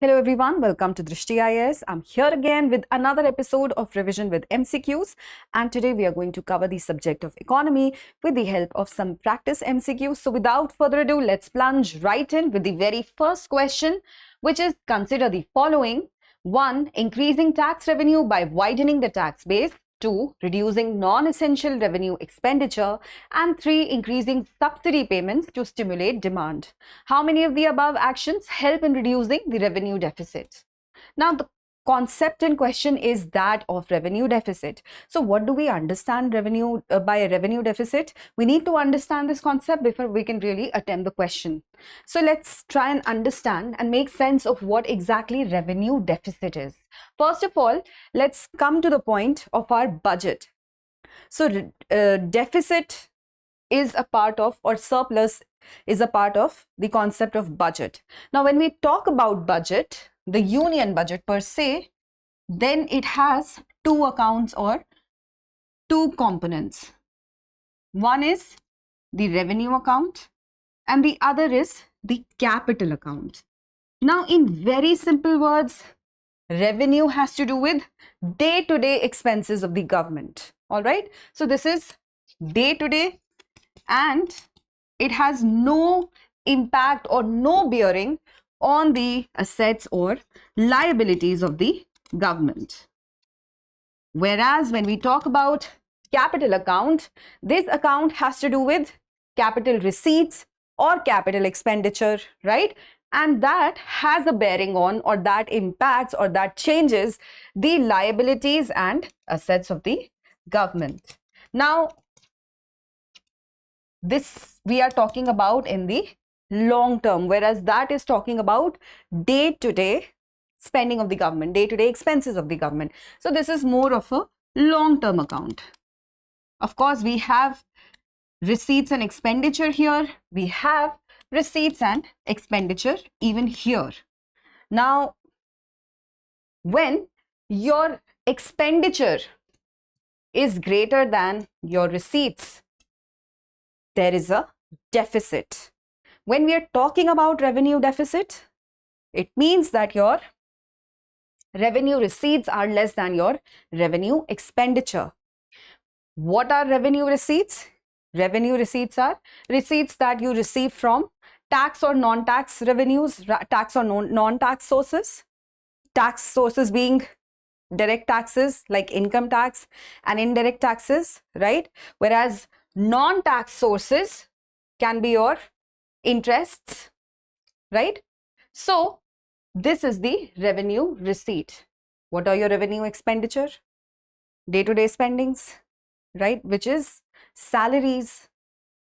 Hello everyone, welcome to Drishti IAS. I'm here again with another episode of Revision with MCQs, and today we are going to cover the subject of economy with the help of some practice MCQs. So without further ado, let's plunge right in with the very first question, which is consider the following. 1. Increasing tax revenue by widening the tax base. 2. Reducing non-essential revenue expenditure. And 3. Increasing subsidy payments to stimulate demand. How many of the above actions help in reducing the revenue deficit? Now, the concept in question is that of revenue deficit. So what do we understand by a revenue deficit? We need to understand this concept before we can really attempt the question. So let's try and understand and make sense of what exactly revenue deficit is. First of all, let's come to the point of our budget. So deficit is a part of, or surplus is a part of the concept of budget. Now, when we talk about budget, the union budget per se, then it has two accounts or two components. One is the revenue account and the other is the capital account. Now, in very simple words, revenue has to do with day-to-day expenses of the government. All right. So this is day-to-day and it has no impact or no bearing on the assets or liabilities of the government. Whereas when we talk about capital account, this account has to do with capital receipts or capital expenditure, right? And that has a bearing on, or that impacts, or that changes the liabilities and assets of the government. Now, this we are talking about in the long term, whereas that is talking about day-to-day spending of the government, day-to-day expenses of the government. So this is more of a long-term account. Of course, we have receipts and expenditure here. We have receipts and expenditure even here. Now, when your expenditure is greater than your receipts, there is a deficit. When we are talking about revenue deficit, it means that your revenue receipts are less than your revenue expenditure. What are revenue receipts? Revenue receipts are receipts that you receive from tax or non-tax revenues, tax or non-tax sources. Tax sources being direct taxes like income tax and indirect taxes, right? Whereas non-tax sources can be your interests, right? So this is the revenue receipt. What are your revenue expenditure? Day-to-day spendings, right? Which is salaries,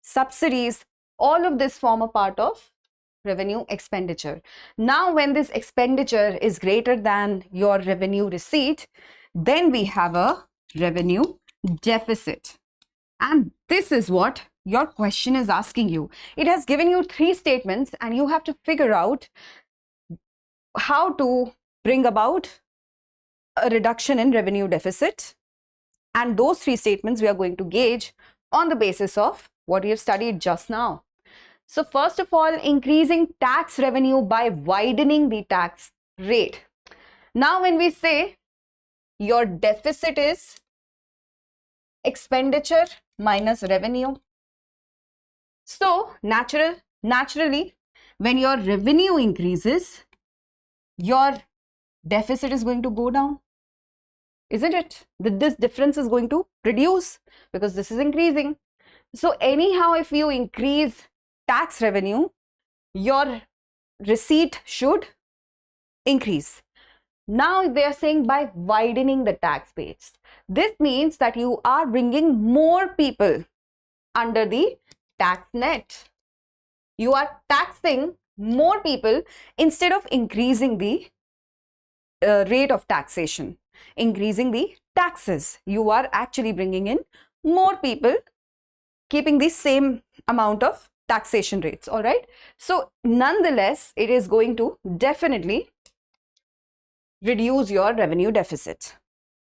subsidies, all of this form a part of revenue expenditure. Now, when this expenditure is greater than your revenue receipt, then we have a revenue deficit. And this is what your question is asking you. It has given you three statements and you have to figure out how to bring about a reduction in revenue deficit. And those three statements we are going to gauge on the basis of what we have studied just now. So first of all, increasing tax revenue by widening the tax rate. Now, when we say your deficit is expenditure minus revenue, so naturally, when your revenue increases, your deficit is going to go down, isn't it? This difference is going to reduce because this is increasing. So anyhow, if you increase tax revenue, your receipt should increase. Now they are saying by widening the tax base. This means that you are bringing more people under the tax net. You are taxing more people instead of increasing the rate of taxation, increasing the taxes. You are actually bringing in more people, keeping the same amount of taxation rates. All right. So nonetheless, it is going to definitely reduce your revenue deficit.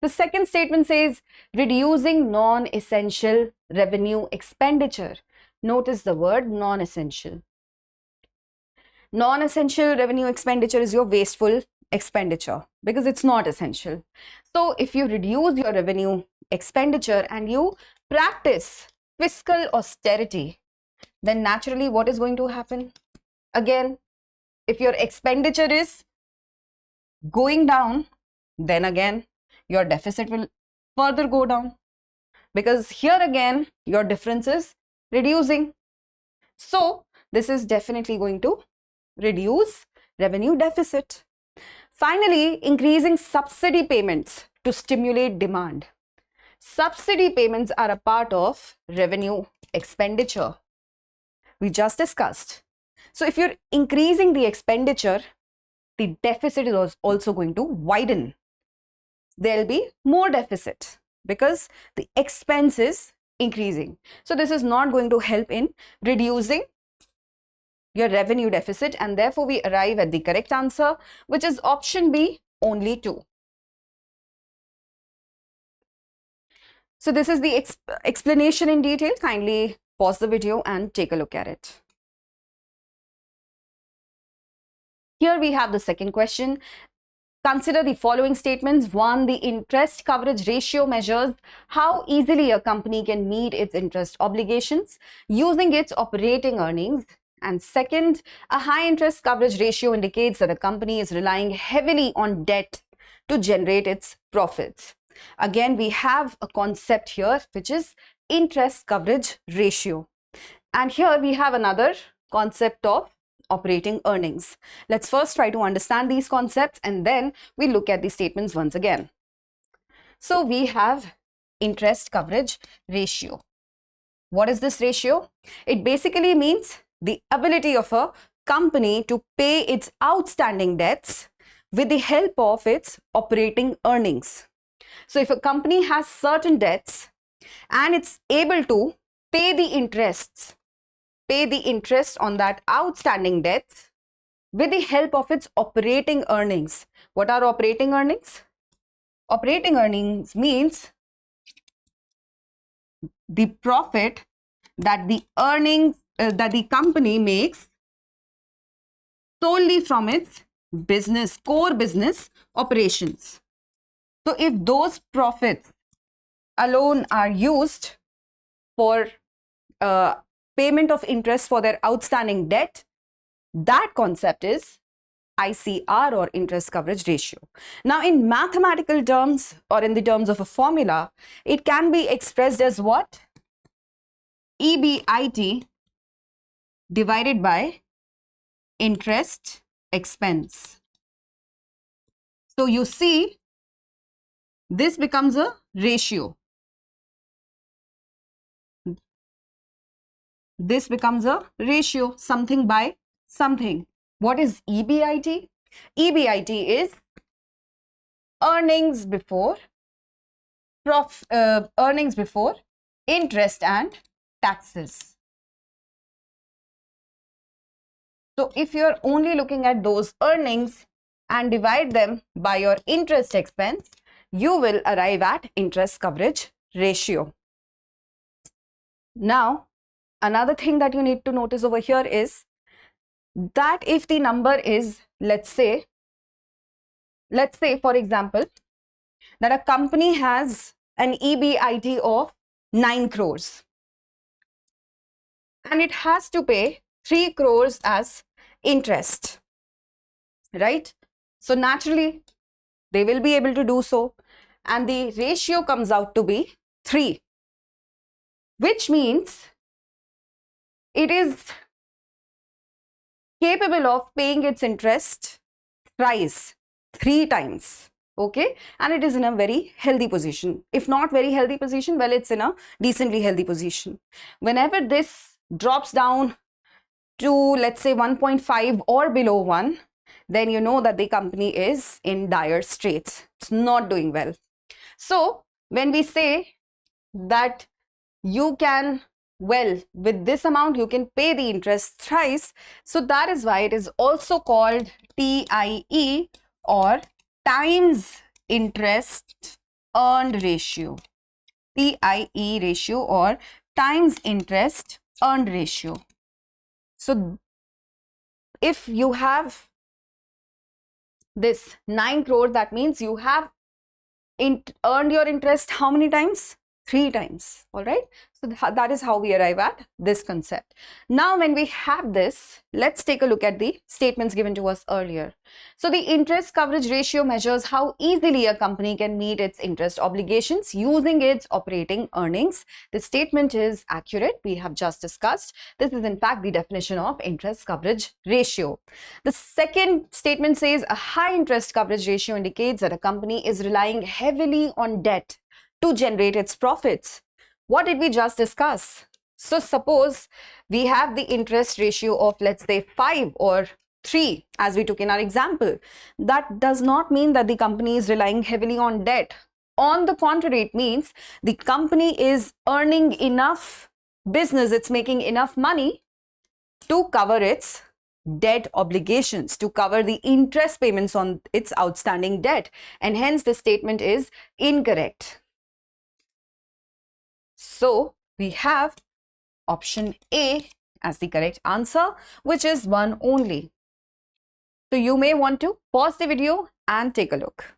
The second statement says reducing non-essential revenue expenditure. Notice the word non-essential. Non-essential revenue expenditure is your wasteful expenditure because it's not essential. So if you reduce your revenue expenditure and you practice fiscal austerity, then naturally what is going to happen? Again, if your expenditure is going down, then again your deficit will further go down, because here again your difference is reducing. So this is definitely going to reduce revenue deficit. Finally, increasing subsidy payments to stimulate demand. Subsidy payments are a part of revenue expenditure. We just discussed. So if you're increasing the expenditure, the deficit is also going to widen. There'll be more deficit because the expense is increasing. So this is not going to help in reducing your revenue deficit, and therefore we arrive at the correct answer, which is option B, only 2. So this is the explanation in detail. Kindly pause the video and take a look at it. Here we have the second question. Consider the following statements. 1. The interest coverage ratio measures how easily a company can meet its interest obligations using its operating earnings. And second, a high interest coverage ratio indicates that a company is relying heavily on debt to generate its profits. Again, we have a concept here, which is interest coverage ratio. And here we have another concept of operating earnings. Let's first try to understand these concepts and then we look at the statements once again. So we have interest coverage ratio. What is this ratio? It basically means the ability of a company to pay its outstanding debts with the help of its operating earnings. So if a company has certain debts and it's able to pay the interest on that outstanding debts with the help of its operating earnings. What are operating earnings? Operating earnings means the profit that the company makes solely from its core business operations. So if those profits alone are used for payment of interest for their outstanding debt, that concept is ICR, or interest coverage ratio. Now in mathematical terms, or in the terms of a formula, it can be expressed as what? EBIT divided by interest expense. So you see, this becomes a ratio. This becomes a ratio, something by something. What is EBIT? EBIT is earnings before interest and taxes. So if you're only looking at those earnings and divide them by your interest expense, you will arrive at interest coverage ratio. Now, another thing that you need to notice over here is that if the number is, let's say for example, that a company has an EBIT of 9 crores and it has to pay 3 crores as interest, right? So naturally, they will be able to do so, and the ratio comes out to be 3, which means it is capable of paying its interest thrice, 3 times, okay? And it is in a very healthy position. If not very healthy position, well, it's in a decently healthy position. Whenever this drops down to, let's say, 1.5 or below 1, then you know that the company is in dire straits. It's not doing well. So when we say that you can, well, with this amount you can pay the interest thrice, so that is why it is also called TIE, or times interest earned ratio. TIE ratio, or times interest earned ratio. So if you have this 9 crore, that means you have earned your interest how many times? 3 times. All right. So that is how we arrive at this concept. Now, when we have this, let's take a look at the statements given to us earlier. So the interest coverage ratio measures how easily a company can meet its interest obligations using its operating earnings. The statement is accurate. We have just discussed. This is in fact the definition of interest coverage ratio. The second statement says a high interest coverage ratio indicates that a company is relying heavily on debt to generate its profits. What did we just discuss? So suppose we have the interest ratio of, let's say, 5 or 3 as we took in our example. That does not mean that the company is relying heavily on debt. On the contrary, it means the company is earning enough business, it's making enough money to cover its debt obligations, to cover the interest payments on its outstanding debt, and hence the statement is incorrect. So we have option A as the correct answer, which is 1 only. So you may want to pause the video and take a look.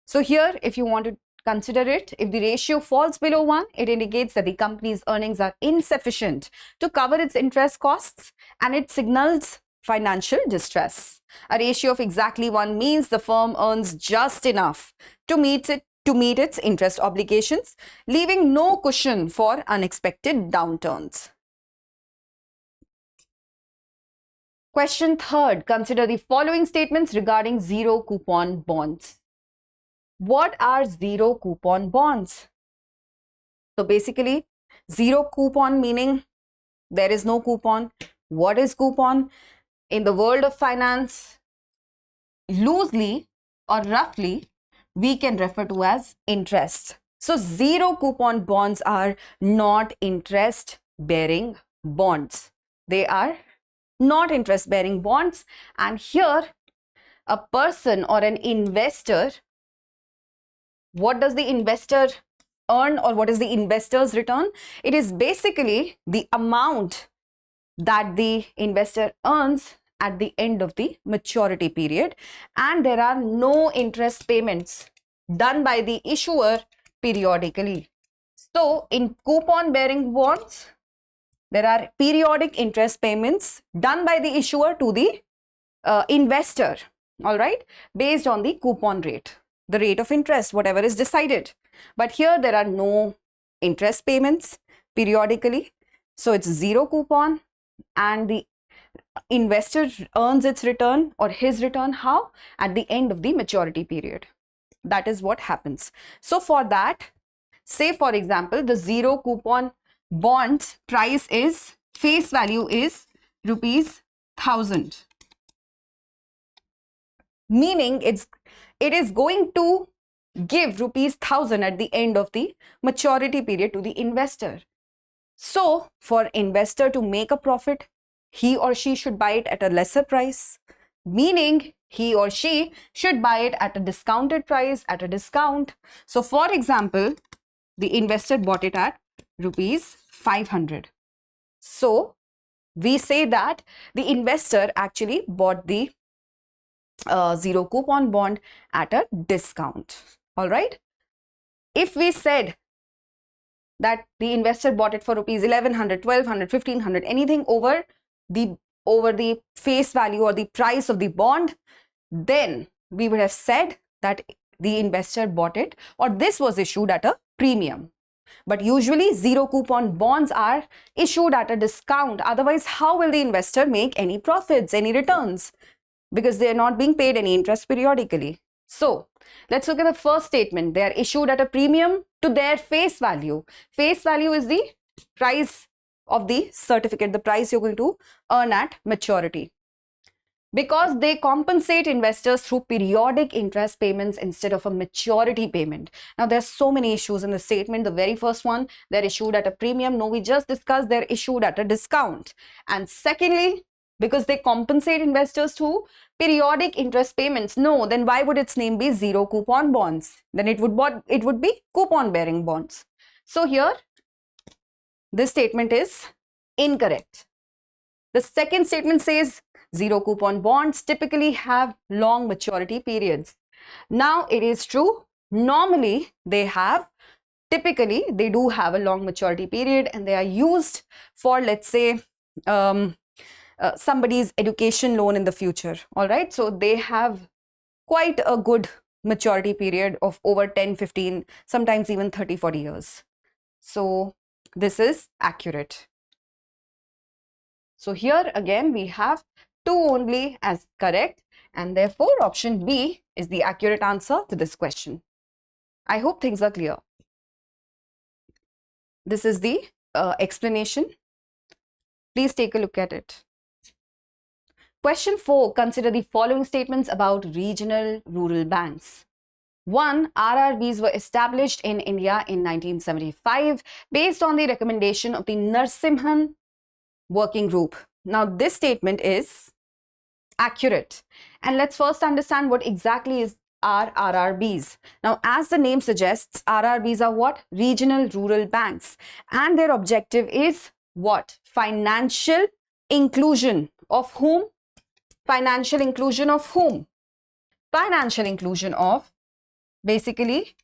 So here, if you want to consider it, if the ratio falls below 1, it indicates that the company's earnings are insufficient to cover its interest costs and it signals financial distress. A ratio of exactly 1 means the firm earns just enough to meet its interest obligations, leaving no cushion for unexpected downturns. Question third, consider the following statements regarding zero coupon bonds. What are zero coupon bonds? So basically, zero coupon meaning there is no coupon. What is coupon? In the world of finance, loosely or roughly, we can refer to as interest. So zero coupon bonds are not interest bearing bonds. They are not interest bearing bonds. And here a person or an investor, what does the investor earn or what is the investor's return? It is basically the amount that the investor earns at the end of the maturity period, and there are no interest payments done by the issuer periodically. So in coupon bearing bonds, there are periodic interest payments done by the issuer to the investor, all right, based on the coupon rate, the rate of interest, whatever is decided. But here there are no interest payments periodically, so it's zero coupon, and the investor earns its return or his return how? At the end of the maturity period. That is what happens. So for that, say for example, the zero coupon bond price is, face value is ₹1,000, meaning it is going to give ₹1,000 at the end of the maturity period to the investor. So for investor to make a profit, he or she should buy it at a lesser price, meaning he or she should buy it at a discounted price, at a discount. So for example, the investor bought it at ₹500. So we say that the investor actually bought the zero coupon bond at a discount. All right. If we said that the investor bought it for ₹1,100, ₹1,200, ₹1,500, anything over the face value or the price of the bond, then we would have said that the investor bought it or this was issued at a premium. But usually zero coupon bonds are issued at a discount. Otherwise, how will the investor make any profits, any returns? Because they are not being paid any interest periodically. So let's look at the first statement. They are issued at a premium to their face value. Face value is the price of the certificate, the price you're going to earn at maturity. Because they compensate investors through periodic interest payments instead of a maturity payment. Now, there's so many issues in the statement. The very first one, they're issued at a premium. No, we just discussed they're issued at a discount. And secondly, because they compensate investors through periodic interest payments. No, then why would its name be zero coupon bonds? Then it would be coupon bearing bonds. So here, this statement is incorrect. The second statement says Zero coupon bonds typically have long maturity periods. Now, it is true, normally typically they do have a long maturity period, and they are used for, let's say, somebody's education loan in the future. All right, so they have quite a good maturity period of over 10, 15, sometimes even 30, 40 years. So this is accurate. So here again we have 2 only as correct, and therefore option B is the accurate answer to this question. I hope things are clear. This is the explanation. Please take a look at it. Question 4, consider the following statements about regional rural banks. 1. RRBs were established in India in 1975 based on the recommendation of the Narsimhan Working Group. Now, this statement is accurate. And let's first understand what exactly are RRBs. Now, as the name suggests, RRBs are what? Regional rural banks. And their objective is what? Financial inclusion of whom? Financial inclusion of whom? Financial inclusion of basically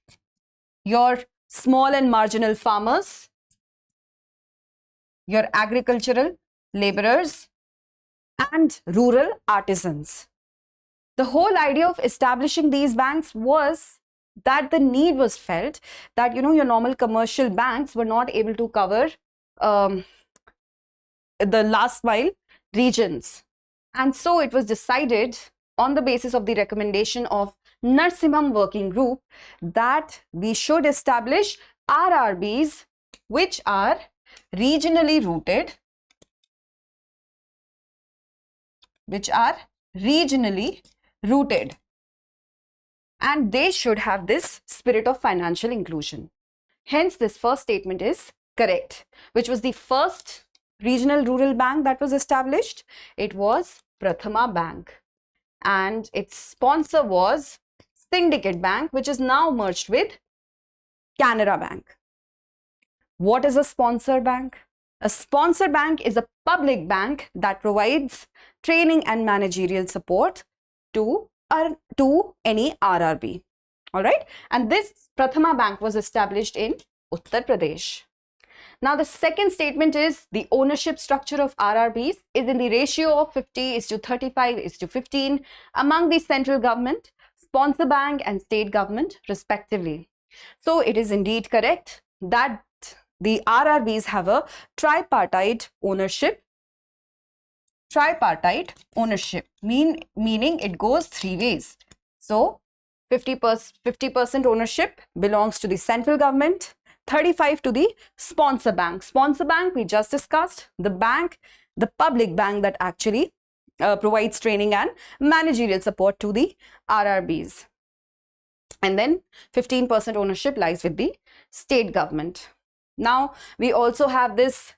your small and marginal farmers, your agricultural laborers, and rural artisans. The whole idea of establishing these banks was that the need was felt that, you know, your normal commercial banks were not able to cover the last mile regions. And so it was decided on the basis of the recommendation of Narsimhan Working Group that we should establish RRBs which are regionally rooted, and they should have this spirit of financial inclusion. Hence, this first statement is correct. Which was the first regional rural bank that was established? It was Prathama Bank, and its sponsor was Syndicate Bank, which is now merged with Canara Bank. What is a sponsor bank? A sponsor bank is a public bank that provides training and managerial support to any RRB. All right, and this Prathama Bank was established in Uttar Pradesh. Now, the second statement is the ownership structure of RRBs is in the ratio of 50:35:15 among the central government, sponsor bank, and state government respectively. So, it is indeed correct that the RRBs have a tripartite ownership. Meaning it goes 3 ways. So 50% ownership belongs to the central government, 35 to the sponsor bank. Sponsor bank we just discussed, the public bank that actually provides training and managerial support to the RRBs. And then 15% ownership lies with the state government. Now, we also have this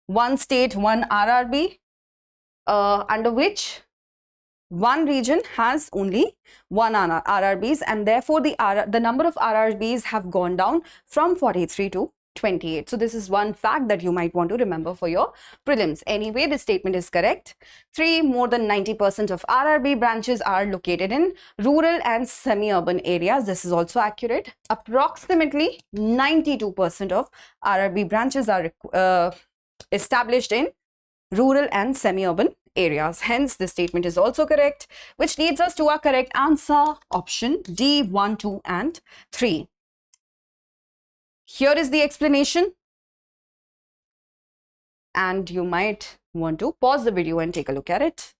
one state, one RRB, under which one region has only one RRBs, and therefore the number of RRBs have gone down from 43 to 28. So this is one fact that you might want to remember for your prelims. Anyway, this statement is correct. 3, more than 90% of RRB branches are located in rural and semi-urban areas. This is also accurate. Approximately 92% of RRB branches are established in rural and semi-urban areas. Hence, this statement is also correct, which leads us to our correct answer, option D, 1, 2, and 3. Here is the explanation, and you might want to pause the video and take a look at it.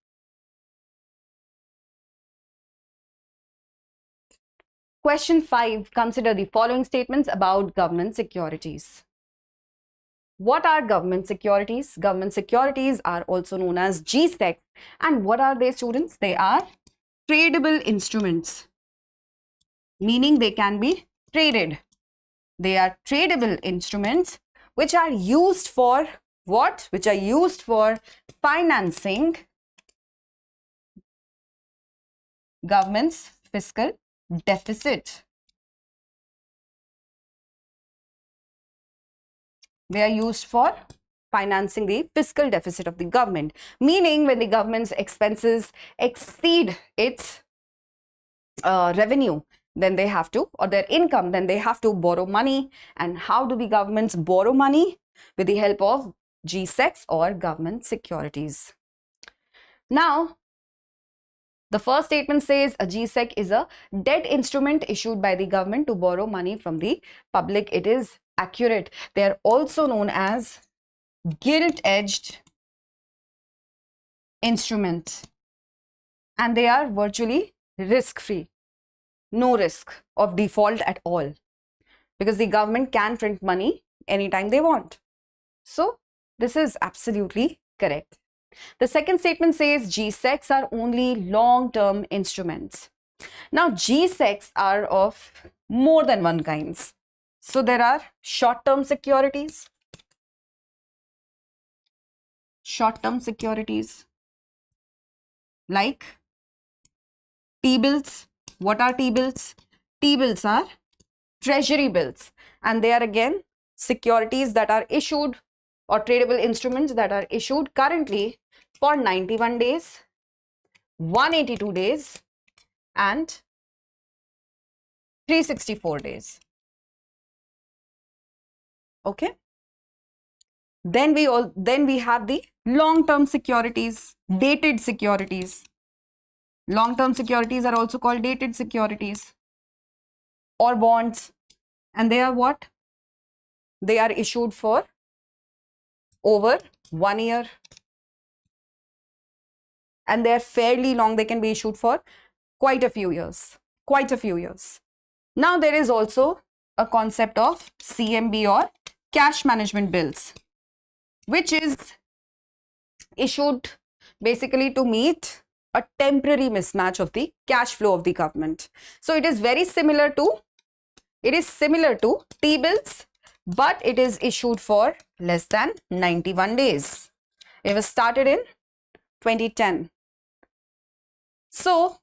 Question 5. Consider the following statements about government securities. What are government securities? Government securities are also known as GSEC. And what are they, students? They are tradable instruments, meaning they can be traded. They are tradable instruments which are used for what? Which are used for financing government's fiscal deficit. They are used for financing the fiscal deficit of the government, meaning when the government's expenses exceed its revenue, then they have to, or their income, then they have to borrow money. And how do the governments borrow money? With the help of G-Secs or government securities. Now, the first statement says a G-Sec is a debt instrument issued by the government to borrow money from the public. It is accurate. They are also known as gilt-edged instruments, and they are virtually risk-free. No risk of default at all, because the government can print money anytime they want. So this is absolutely correct. The second statement says G-Secs are only long-term instruments. Now G-Secs are of more than one kinds. So there are short-term securities. Short-term securities like T-bills. What are T-bills? T-bills are treasury bills, and they are again securities that are issued, or tradable instruments that are issued currently for 91 days, 182 days and 364 days. Okay. Then we have the long-term securities, dated securities. Long-term securities are also called dated securities or bonds, and they are what? They are issued for over 1 year, and they are fairly long. They can be issued for quite a few years. Now there is also a concept of CMB or cash management bills, which is issued basically to meet a temporary mismatch of the cash flow of the government. So it is very similar to, T-bills, but it is issued for less than 91 days. It was started in 2010. So,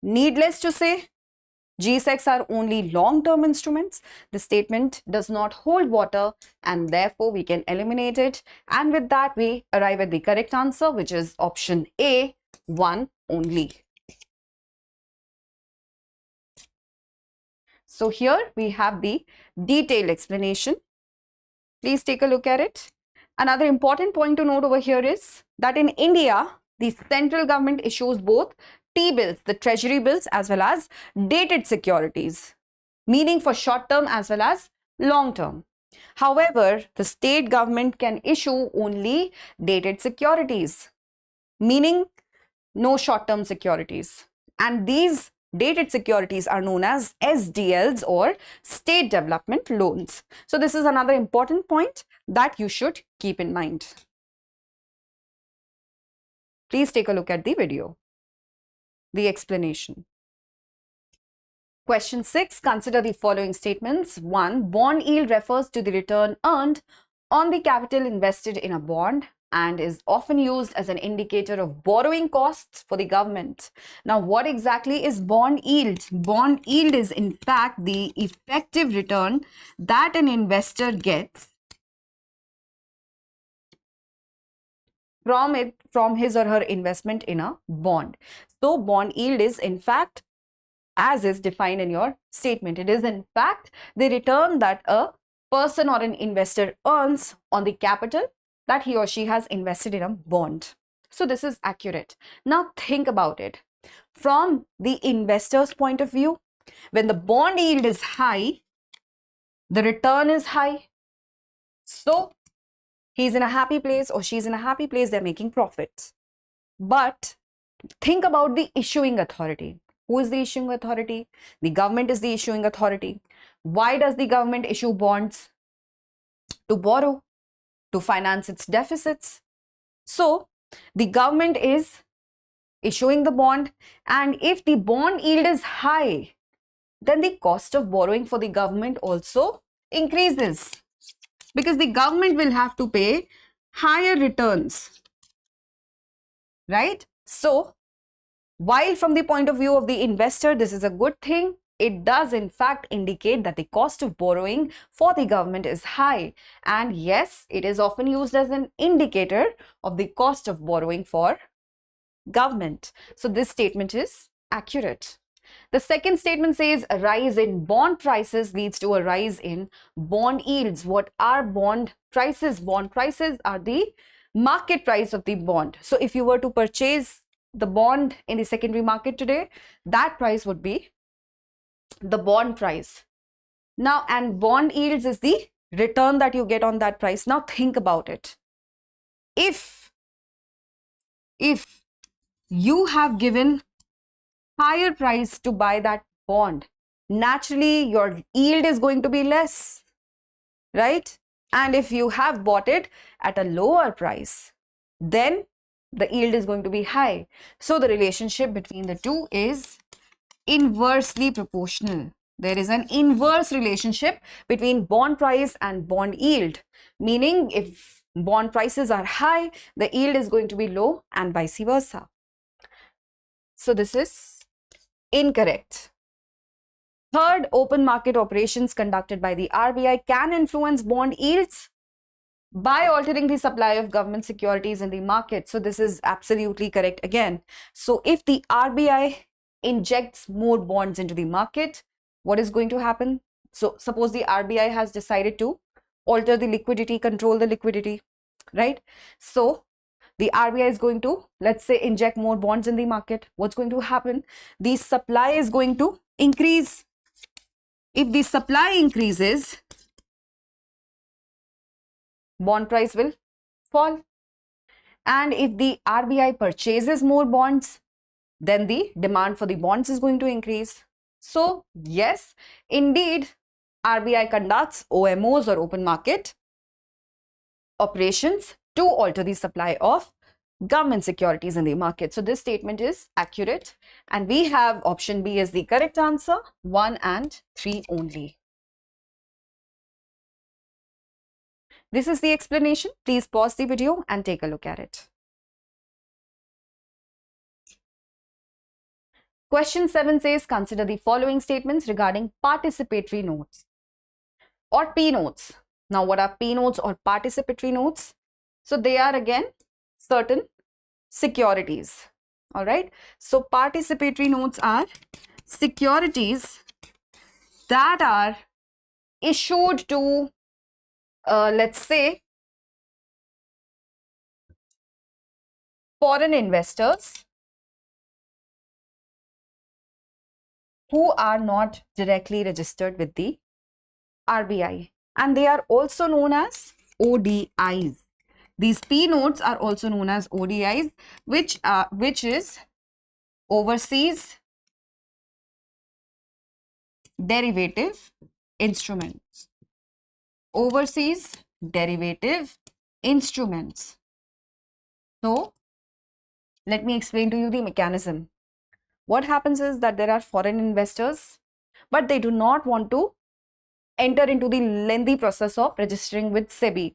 needless to say, G-Secs are only long-term instruments. The statement does not hold water, and therefore we can eliminate it. And with that, we arrive at the correct answer, which is option A, 1 only. So here we have the detailed explanation. Please take a look at it. Another important point to note over here is that in India, the central government issues both T-bills, the treasury bills, as well as dated securities, meaning for short term as well as long term. However, the state government can issue only dated securities, meaning no short term securities. And these dated securities are known as SDLs or state development loans. So this is another important point that you should keep in mind. Please take a look at the video, the explanation. Question 6, consider the following statements. 1. Bond yield refers to the return earned on the capital invested in a bond and is often used as an indicator of borrowing costs for the government. Now, what exactly is bond yield? Bond yield is in fact the effective return that an investor gets from his or her investment in a bond. So bond yield is in fact, as is defined in your statement, it is in fact the return that a person or an investor earns on the capital that he or she has invested in a bond. So this is accurate. Now think about it. From the investor's point of view, when the bond yield is high, the return is high. So he's in a happy place or she's in a happy place, they're making profits. But think about the issuing authority. Who is the issuing authority? The government is the issuing authority. Why does the government issue bonds? To borrow, to finance its deficits. So the government is issuing the bond, and if the bond yield is high, then the cost of borrowing for the government also increases, because the government will have to pay higher returns, right? So while from the point of view of the investor, this is a good thing, it does in fact indicate that the cost of borrowing for the government is high. And yes, it is often used as an indicator of the cost of borrowing for government. So this statement is accurate. The second statement says a rise in bond prices leads to a rise in bond yields. What are bond prices? Bond prices are the market price of the bond. So if you were to purchase the bond in the secondary market today, that price would be the bond price. Now, and bond yields is the return that you get on that price. Now think about it. If you have given higher price to buy that bond, naturally your yield is going to be less, right? And if you have bought it at a lower price, then the yield is going to be high. So the relationship between the two is inversely proportional. There is an inverse relationship between bond price and bond yield, meaning if bond prices are high, the yield is going to be low and vice versa. So this is incorrect. Third, open market operations conducted by the RBI can influence bond yields by altering the supply of government securities in the market. So this is absolutely correct again. So if the RBI injects more bonds into the market, what is going to happen? So suppose the RBI has decided to alter the liquidity, control the liquidity, right? So the RBI is going to, let's say, inject more bonds in the market. What's going to happen? The supply is going to increase. If the supply increases, bond price will fall. And if the RBI purchases more bonds, then the demand for the bonds is going to increase. So yes, indeed, RBI conducts OMOs or open market operations to alter the supply of government securities in the market. So this statement is accurate, and we have option B as the correct answer, 1 and 3 only. This is the explanation. Please pause the video and take a look at it. Question 7 says, consider the following statements regarding participatory notes or P notes. Now, what are P notes or participatory notes? So they are again certain securities. All right. So participatory notes are securities that are issued to, let's say, foreign investors who are not directly registered with the RBI, and they are also known as ODIs. These P notes are also known as ODIs, which is overseas derivative instruments. Overseas derivative instruments. So let me explain to you the mechanism. What happens is that there are foreign investors, but they do not want to enter into the lengthy process of registering with SEBI.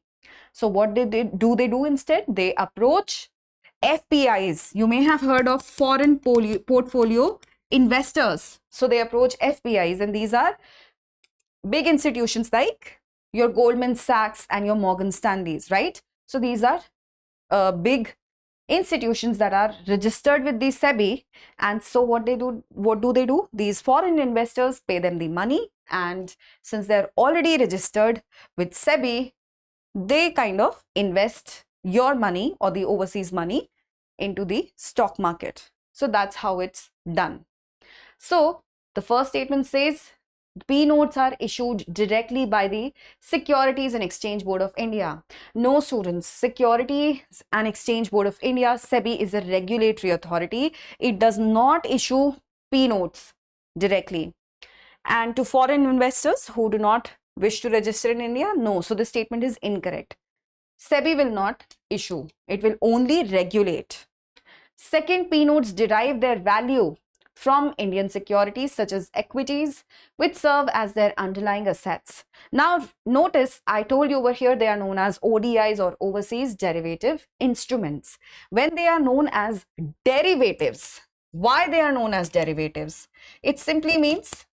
So what they do instead? They approach FPIs. You may have heard of foreign portfolio investors. So they approach FPIs, and these are big institutions like your Goldman Sachs and your Morgan Stanleys, right? So these are big institutions that are registered with the SEBI. And so what do they do? These foreign investors pay them the money, and since they're already registered with SEBI, they kind of invest your money or the overseas money into the stock market. So that's how it's done. So the first statement says P notes are issued directly by the Securities and Exchange Board of India. No, students, Securities and Exchange Board of India, SEBI, is a regulatory authority. It does not issue P notes directly. And to foreign investors who do not wish to register in India, no. So this statement is incorrect. SEBI will not issue. It will only regulate. Second, P notes derive their value from Indian securities such as equities, which serve as their underlying assets. Now, notice I told you over here they are known as ODIs or overseas derivative instruments. When they are known as derivatives, why they are known as derivatives? It simply means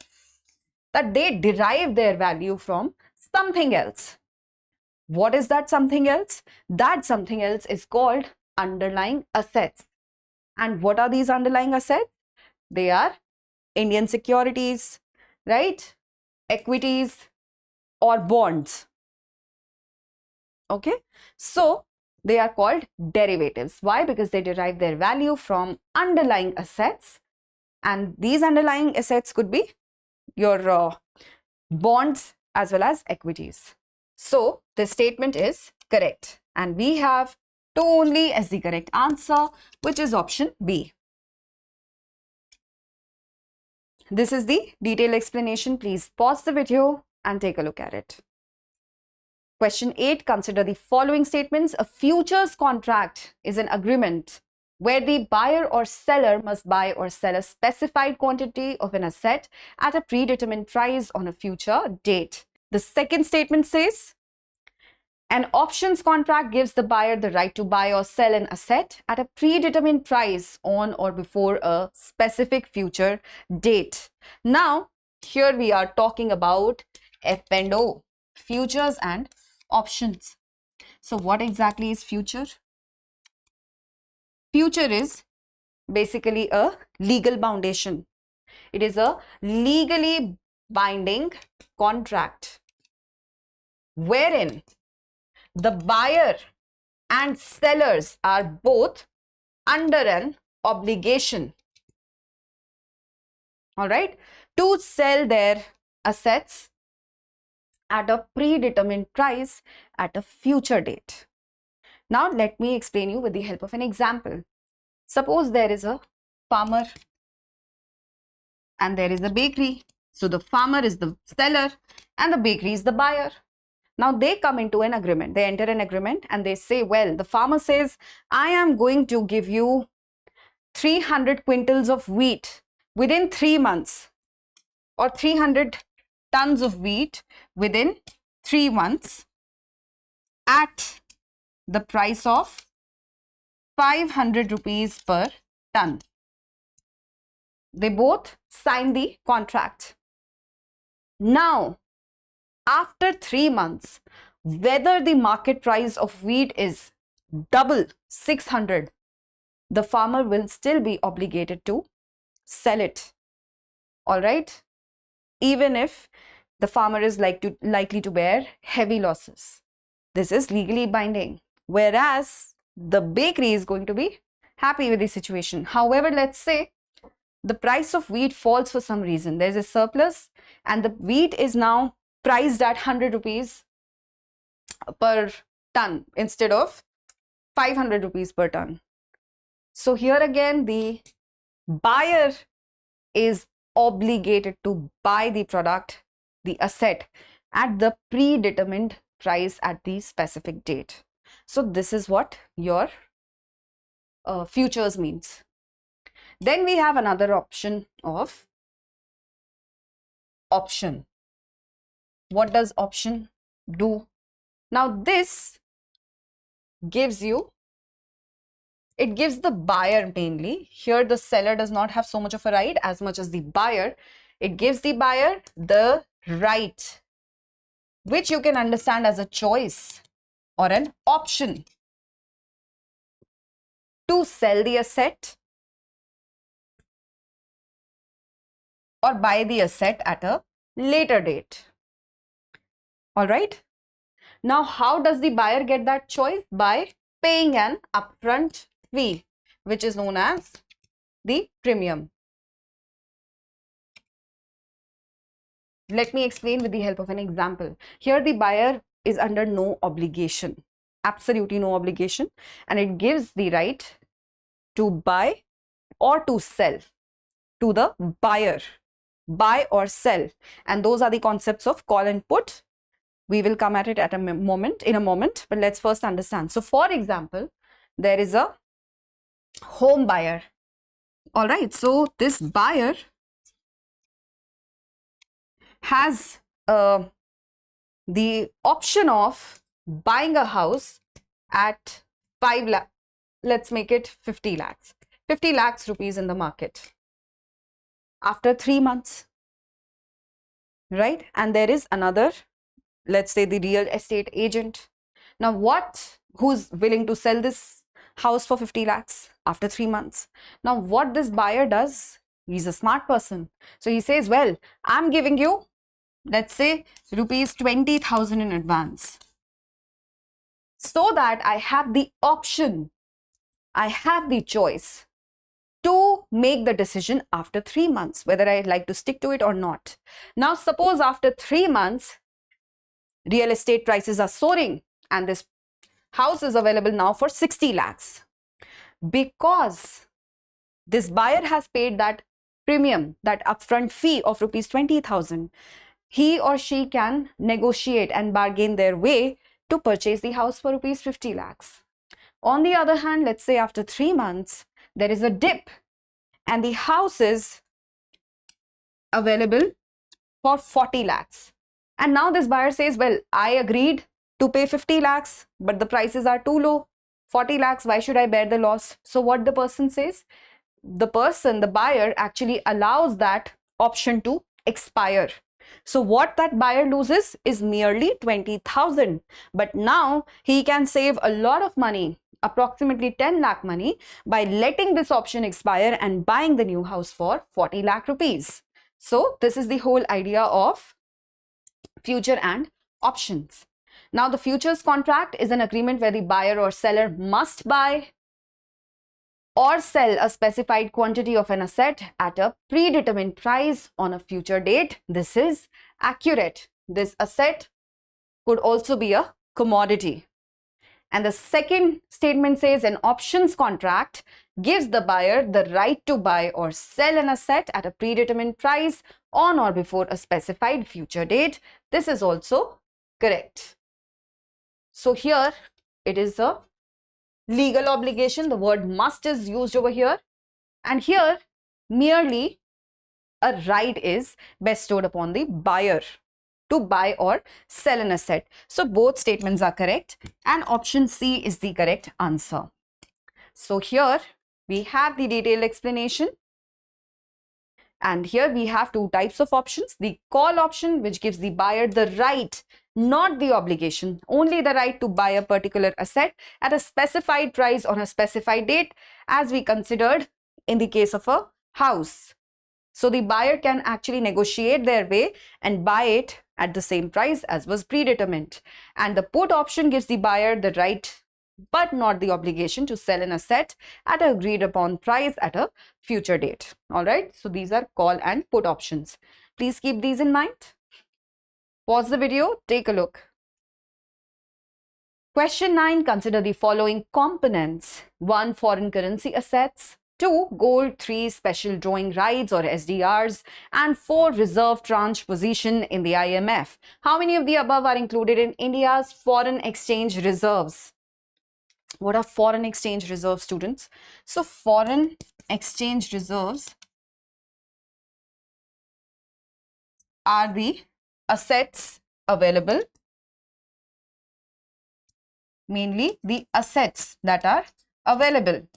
that they derive their value from something else. What is that something else? That something else is called underlying assets. And what are these underlying assets? They are Indian securities, right? Equities or bonds. Okay, so they are called derivatives. Why? Because they derive their value from underlying assets, and these underlying assets could be your bonds as well as equities. So the statement is correct, and we have 2 only as the correct answer, which is option B. This is the detailed explanation. Please pause the video and take a look at it. Question 8, consider the following statements. A futures contract is an agreement where the buyer or seller must buy or sell a specified quantity of an asset at a predetermined price on a future date. The second statement says, an options contract gives the buyer the right to buy or sell an asset at a predetermined price on or before a specific future date. Now, here we are talking about F and O, futures and options. So what exactly is future? Future is basically a legal foundation. It is a legally binding contract wherein the buyer and sellers are both under an obligation, all right, to sell their assets at a predetermined price at a future date. Now let me explain you with the help of an example. Suppose there is a farmer and there is a bakery. So the farmer is the seller and the bakery is the buyer. Now they come into an agreement, they enter an agreement and they say, well, the farmer says, I am going to give you 300 quintals of wheat within 3 months, or 300 tons of wheat within 3 months at the price of 500 rupees per ton. They both sign the contract. Now, after 3 months, whether the market price of wheat is double 600, the farmer will still be obligated to sell it. All right, even if the farmer is likely to bear heavy losses. This is legally binding, whereas the bakery is going to be happy with the situation. However, let's say the price of wheat falls for some reason. There's a surplus and the wheat is now priced at 100 rupees per ton instead of 500 rupees per ton. So here again, the buyer is obligated to buy the product, the asset, at the predetermined price at the specific date. So this is what your futures means. Then we have another option of option. What does option do? Now this gives you, it gives the buyer mainly. Here the seller does not have so much of a right as much as the buyer. It gives the buyer the right, which you can understand as a choice or an option, to sell the asset or buy the asset at a later date. All right. Now, how does the buyer get that choice? By paying an upfront fee, which is known as the premium. Let me explain with the help of an example. Here the buyer is under no obligation, absolutely no obligation, and it gives the right to buy or to sell to the buyer, buy or sell, and those are the concepts of call and put. We will come at it at in a moment, but let's first understand. So for example, there is a home buyer. All right, so this buyer has the option of buying a house at 5 lakh, let's make it 50 lakhs, 50 lakhs rupees in the market after 3 months. right? And there is another, let's say the real estate agent. Now who's willing to sell this house for 50 lakhs after 3 months? Now what this buyer does, he's a smart person. So he says, well, I'm giving you, let's say, rupees 20,000 in advance, so that I have the option, I have the choice to make the decision after 3 months, whether I'd like to stick to it or not. Now, suppose after 3 months, real estate prices are soaring and this house is available now for 60 lakhs. Because this buyer has paid that premium, that upfront fee of rupees 20,000, he or she can negotiate and bargain their way to purchase the house for rupees 50 lakhs. On the other hand, let's say after 3 months, there is a dip and the house is available for 40 lakhs. And now this buyer says, well, I agreed to pay 50 lakhs, but the prices are too low. 40 lakhs, why should I bear the loss? So what the person says? The buyer actually allows that option to expire. So what that buyer loses is merely 20,000. But now he can save a lot of money, approximately 10 lakh money, by letting this option expire and buying the new house for 40 lakh rupees. So this is the whole idea of future and options. Now the futures contract is an agreement where the buyer or seller must buy or sell a specified quantity of an asset at a predetermined price on a future date. This is accurate. This asset could also be a commodity. And the second statement says an options contract gives the buyer the right to buy or sell an asset at a predetermined price on or before a specified future date. This is also correct. So here it is a legal obligation. The word must is used over here. And here merely a right is bestowed upon the buyer to buy or sell an asset. So both statements are correct and option C is the correct answer. So here we have the detailed explanation. And here we have two types of options. The call option, which gives the buyer the right, not the obligation, only the right to buy a particular asset at a specified price on a specified date, as we considered in the case of a house. So the buyer can actually negotiate their way and buy it at the same price as was predetermined. And the put option gives the buyer the right but not the obligation to sell an asset at an agreed upon price at a future date. All right, so these are call and put options. Please keep these in mind. Pause the video, take a look. Question 9, consider the following components. 1, foreign currency assets. 2, gold. 3, special drawing rights or SDRs. And 4, reserve tranche position in the IMF. How many of the above are included in India's foreign exchange reserves? What are foreign exchange reserves, students? So foreign exchange reserves are the assets available, mainly the assets that are available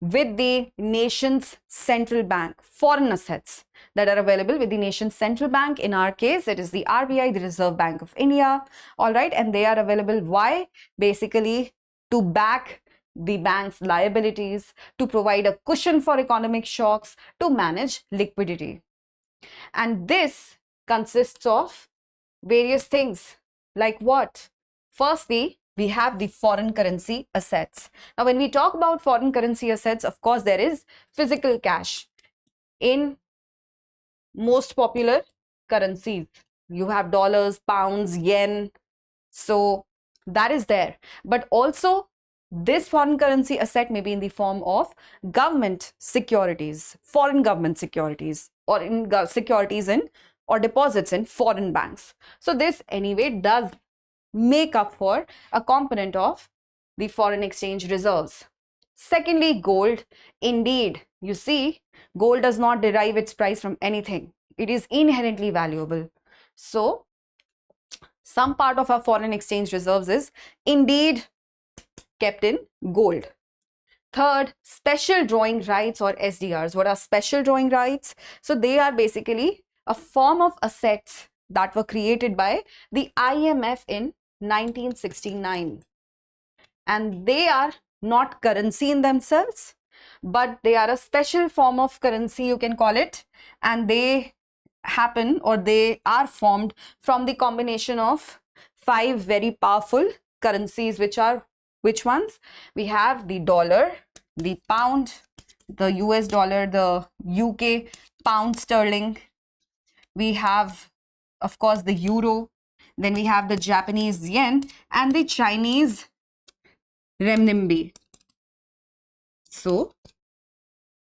with the nation's central bank, foreign assets that are available with the nation's central bank. In our case, it is the RBI, the Reserve Bank of India. All right, and they are available. Why? Basically to back the bank's liabilities, to provide a cushion for economic shocks, to manage liquidity. And this consists of various things, like what? Firstly, we have the foreign currency assets. Now, when we talk about foreign currency assets, of course, there is physical cash in most popular currencies. You have dollars, pounds, yen. So that is there. But also, this foreign currency asset may be in the form of government securities, foreign government securities, or in securities in or deposits in foreign banks. So this anyway does make up for a component of the foreign exchange reserves. Secondly, gold. Indeed, you see, gold does not derive its price from anything. It is inherently valuable. So some part of our foreign exchange reserves is indeed kept in gold. Third, special drawing rights or SDRs. What are special drawing rights? So they are basically a form of assets that were created by the IMF in 1969. And they are not currency in themselves, but they are a special form of currency, you can call it, and they happen, or they are formed from the combination of 5 very powerful currencies, which are which ones? We have the dollar, the pound, the US dollar, the UK pound sterling. We have, of course, the euro. Then we have the Japanese yen and the Chinese renminbi. So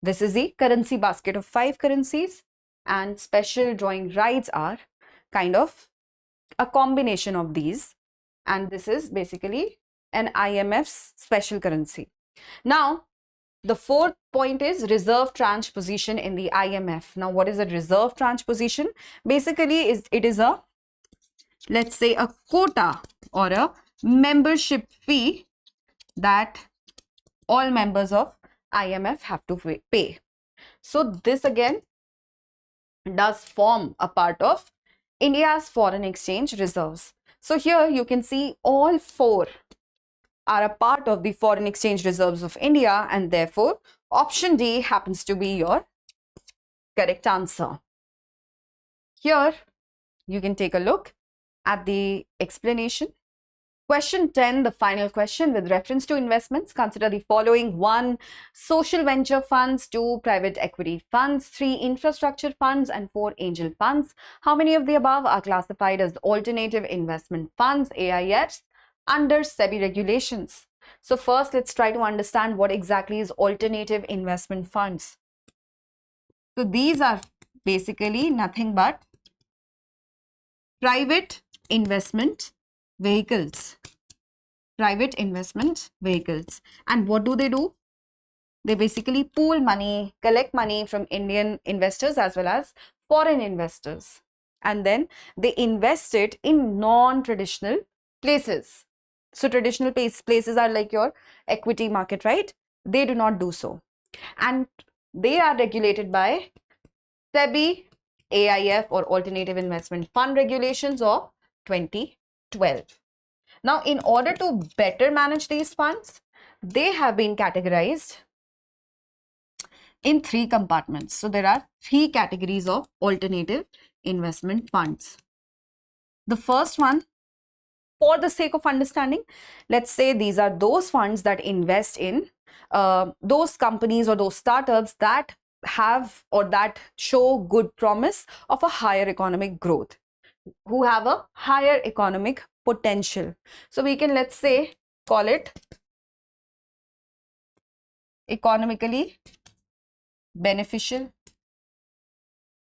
this is the currency basket of 5 currencies, and special drawing rights are kind of a combination of these, and this is basically an IMF's special currency. Now, the fourth point is reserve tranche position in the IMF. Now, what is a reserve tranche position? Basically, it is a, let's say, a quota or a membership fee that all members of IMF have to pay. So this again does form a part of India's foreign exchange reserves. So here you can see all 4 are a part of the foreign exchange reserves of India, and therefore option D happens to be your correct answer. Here you can take a look at the explanation. Question 10, the final question with reference to investments. Consider the following: 1. Social venture funds, 2. Private equity funds, 3. Infrastructure funds, and 4. Angel funds. How many of the above are classified as alternative investment funds, AIFs, under SEBI regulations? So first, let's try to understand what exactly is alternative investment funds. So these are basically nothing but private investment vehicles. Private investment vehicles. And what do? They basically pool money, collect money from Indian investors as well as foreign investors, and then they invest it in non-traditional places. So traditional places are like your equity market, right? They do not do so, and they are regulated by SEBI AIF, or Alternative Investment Fund Regulations of 2012. Now, in order to better manage these funds, they have been categorized in 3 compartments. So there are 3 categories of alternative investment funds. The first one, for the sake of understanding, let's say these are those funds that invest in those companies or those startups that have or that show good promise of a higher economic growth, who have a higher economic potential. So we can, let's say, call it economically beneficial.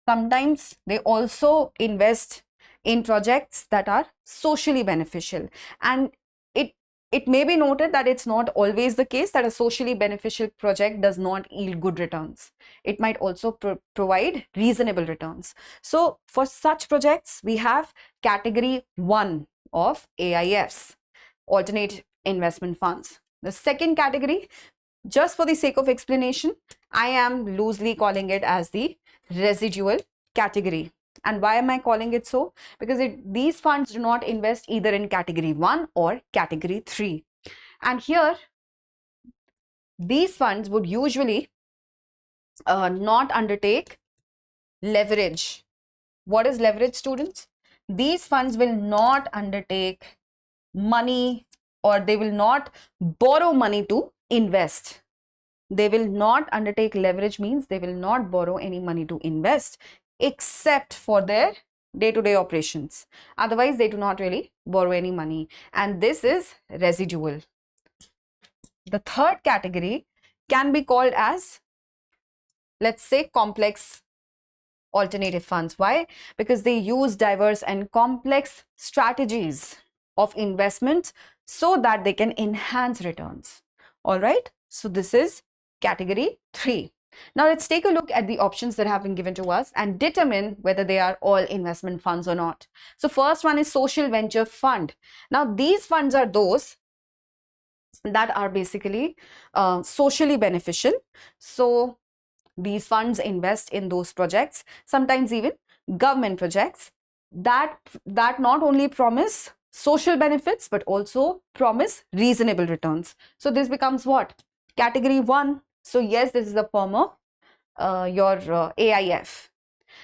Sometimes they also invest in projects that are socially beneficial, and it may be noted that it's not always the case that a socially beneficial project does not yield good returns. It might also provide reasonable returns. So for such projects, we have category 1 of AIFs, alternate investment funds. The second category, just for the sake of explanation, I am loosely calling it as the residual category. And why am I calling it so? Because these funds do not invest either in category 1 or category 3. And here, these funds would usually not undertake leverage. What is leverage, students? These funds will not undertake money, or they will not borrow money to invest. They will not undertake leverage, means they will not borrow any money to invest, except for their day-to-day operations. Otherwise, they do not really borrow any money. And this is residual. The third category can be called as, let's say, complex alternative funds. Why? Because they use diverse and complex strategies of investment so that they can enhance returns. All right. So this is category 3. Now let's take a look at the options that have been given to us and determine whether they are all investment funds or not. So first one is social venture fund. Now these funds are those that are basically socially beneficial. So these funds invest in those projects, sometimes even government projects that not only promise social benefits but also promise reasonable returns. So this becomes what? Category 1. So yes, this is the form of your AIF.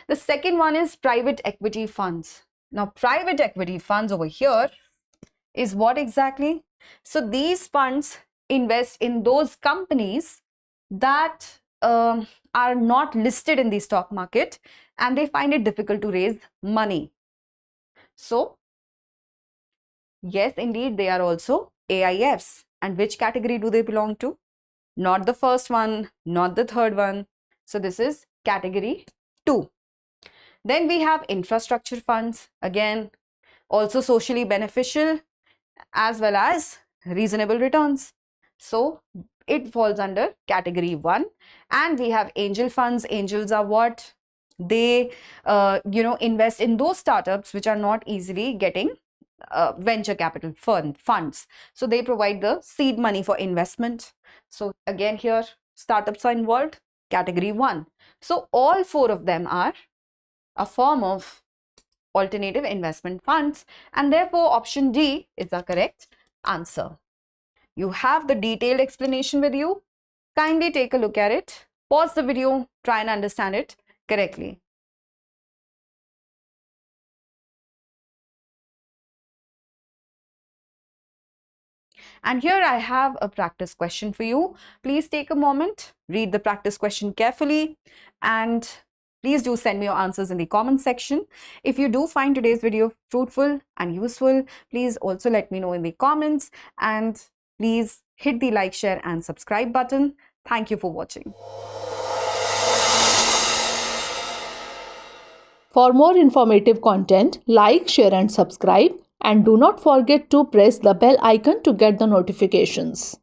The second one is private equity funds. Now, private equity funds over here is what exactly? So these funds invest in those companies that are not listed in the stock market and they find it difficult to raise money. So yes, indeed, they are also AIFs. And which category do they belong to? Not the first one, not the third one. So this is category 2. Then we have infrastructure funds, again, also socially beneficial as well as reasonable returns. So it falls under category 1. And we have angel funds. Angels are what? They, invest in those startups which are not easily getting venture capital funds. So they provide the seed money for investment. So again here, startups are involved, category 1. So all 4 of them are a form of alternative investment funds, and therefore option D is the correct answer. You have the detailed explanation with you. Kindly take a look at it. Pause the video, try and understand it correctly. And here I have a practice question for you. Please take a moment, read the practice question carefully, and please do send me your answers in the comment section. If you do find today's video fruitful and useful, please also let me know in the comments, and please hit the like, share and subscribe button. Thank you for watching. For more informative content, like, share and subscribe, and do not forget to press the bell icon to get the notifications.